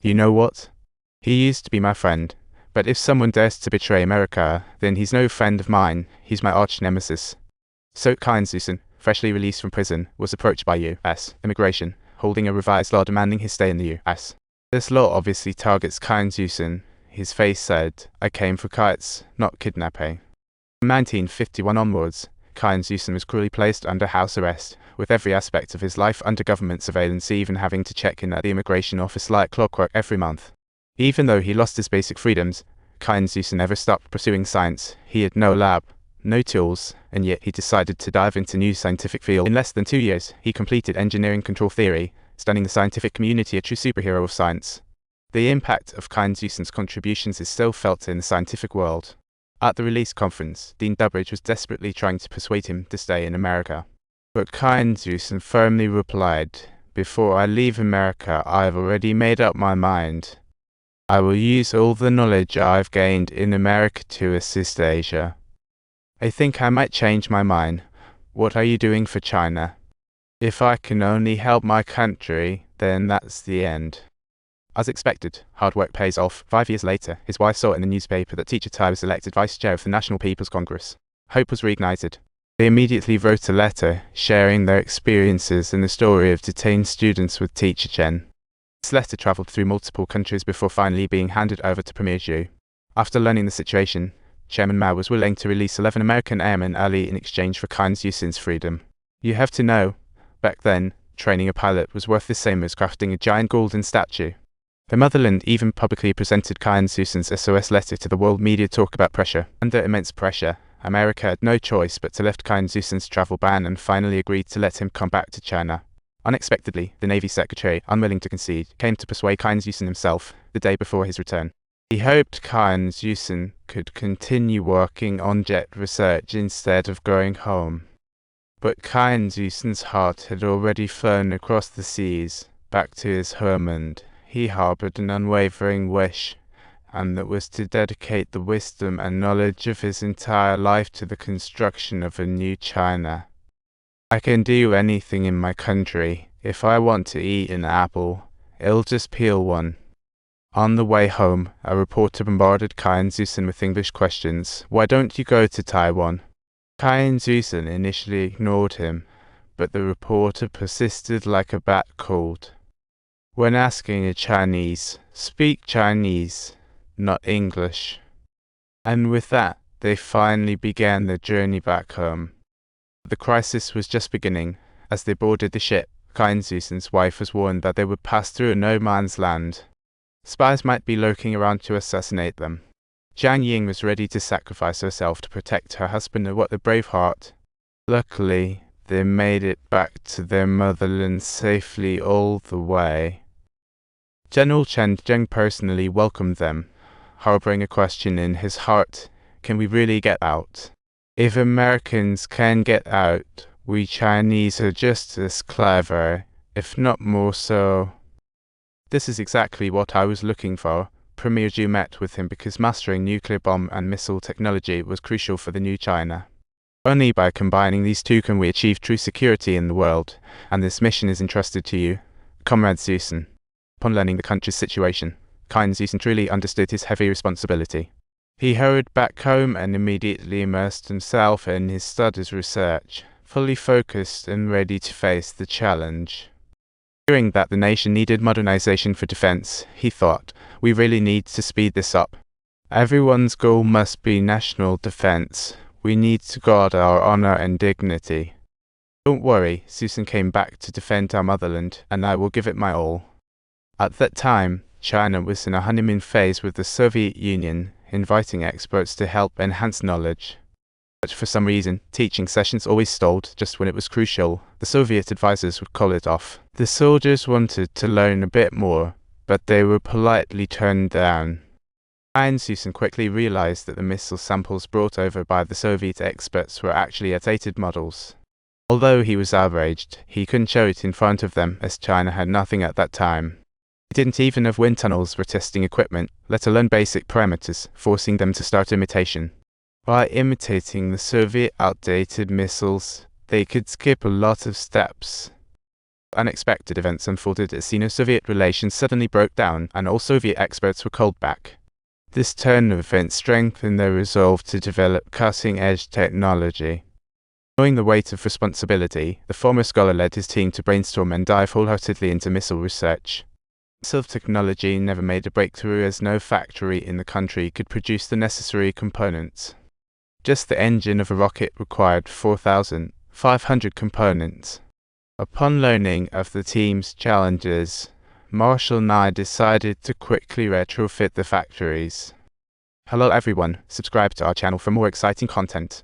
You know what? He used to be my friend, but if someone dares to betray America, then he's no friend of mine, he's my arch nemesis. So Xuesen, freshly released from prison, was approached by U.S. immigration, holding a revised law demanding his stay in the U.S. This law obviously targets Xuesen. His face said, "I came for kites, not kidnapping." From 1951 onwards, Xuesen was cruelly placed under house arrest, with every aspect of his life under government surveillance, even having to check in at the immigration office like clockwork every month. Even though he lost his basic freedoms, Xuesen never stopped pursuing science. He had no lab, no tools, and yet he decided to dive into new scientific field. In less than 2 years, he completed engineering control theory, stunning the scientific community, a true superhero of science. The impact of Xuesen's contributions is still felt in the scientific world. At the release conference, Dean Durbridge was desperately trying to persuade him to stay in America. But Xuesen firmly replied, "Before I leave America, I've already made up my mind. I will use all the knowledge I've gained in America to assist Asia. I think I might change my mind. What are you doing for China? If I can only help my country, then that's the end." As expected, hard work pays off. 5 years later, his wife saw in the newspaper that Teacher Tai was elected vice chair of the National People's Congress. Hope was reignited. They immediately wrote a letter, sharing their experiences and the story of detained students with Teacher Qian. This letter traveled through multiple countries before finally being handed over to Premier Xu. After learning the situation, Chairman Mao was willing to release 11 American airmen early in exchange for Xuesen's freedom. You have to know, back then, training a pilot was worth the same as crafting a giant golden statue. The motherland even publicly presented Xuesen's SOS letter to the world media. Talk about pressure. Under immense pressure, America had no choice but to lift Xuesen's travel ban and finally agreed to let him come back to China. Unexpectedly, the Navy Secretary, unwilling to concede, came to persuade Xuesen himself the day before his return. He hoped Xuesen could continue working on jet research instead of going home. But Xuesen's heart had already flown across the seas, back to his homeland. He harbored an unwavering wish, and that was to dedicate the wisdom and knowledge of his entire life to the construction of a new China. "I can do anything in my country. If I want to eat an apple, I'll just peel one." On the way home, a reporter bombarded Xuesen with English questions. "Why don't you go to Taiwan?" Xuesen initially ignored him, but the reporter persisted like a bat called. "When asking a Chinese, speak Chinese, not English." And with that, they finally began their journey back home. The crisis was just beginning. As they boarded the ship, Xuesen's wife was warned that they would pass through a no-man's land. Spies might be lurking around to assassinate them. Jiang Ying was ready to sacrifice herself to protect her husband. What a brave heart. Luckily, they made it back to their motherland safely all the way. General Chen Zheng personally welcomed them, harboring a question in his heart: can we really get out? If Americans can get out, we Chinese are just as clever, if not more so. This is exactly what I was looking for. Premier Xu met with him because mastering nuclear bomb and missile technology was crucial for the new China. Only by combining these two can we achieve true security in the world, and this mission is entrusted to you, Comrade Xuesen. Upon learning the country's situation, Xuesen truly understood his heavy responsibility. He hurried back home and immediately immersed himself in his studies research, fully focused and ready to face the challenge. Hearing that the nation needed modernization for defense, he thought, we really need to speed this up. Everyone's goal must be national defense. We need to guard our honor and dignity. Don't worry, Xuesen came back to defend our motherland, and I will give it my all. At that time, China was in a honeymoon phase with the Soviet Union, inviting experts to help enhance knowledge. But for some reason, teaching sessions always stalled just when it was crucial. The Soviet advisors would call it off. The soldiers wanted to learn a bit more, but they were politely turned down. Xuesen quickly realized that the missile samples brought over by the Soviet experts were actually outdated models. Although he was outraged, he couldn't show it in front of them, as China had nothing at that time. They didn't even have wind tunnels for testing equipment, let alone basic parameters, forcing them to start imitation. By imitating the Soviet outdated missiles, they could skip a lot of steps. unexpected events unfolded as Sino-Soviet relations suddenly broke down and all Soviet experts were called back. This turn of events strengthened their resolve to develop cutting-edge technology. Knowing the weight of responsibility, the former scholar led his team to brainstorm and dive wholeheartedly into missile research. Self-technology never made a breakthrough as no factory in the country could produce the necessary components. Just the engine of a rocket required 4,500 components. Upon learning of the team's challenges, Marshall and I decided to quickly retrofit the factories. Hello everyone, subscribe to our channel for more exciting content.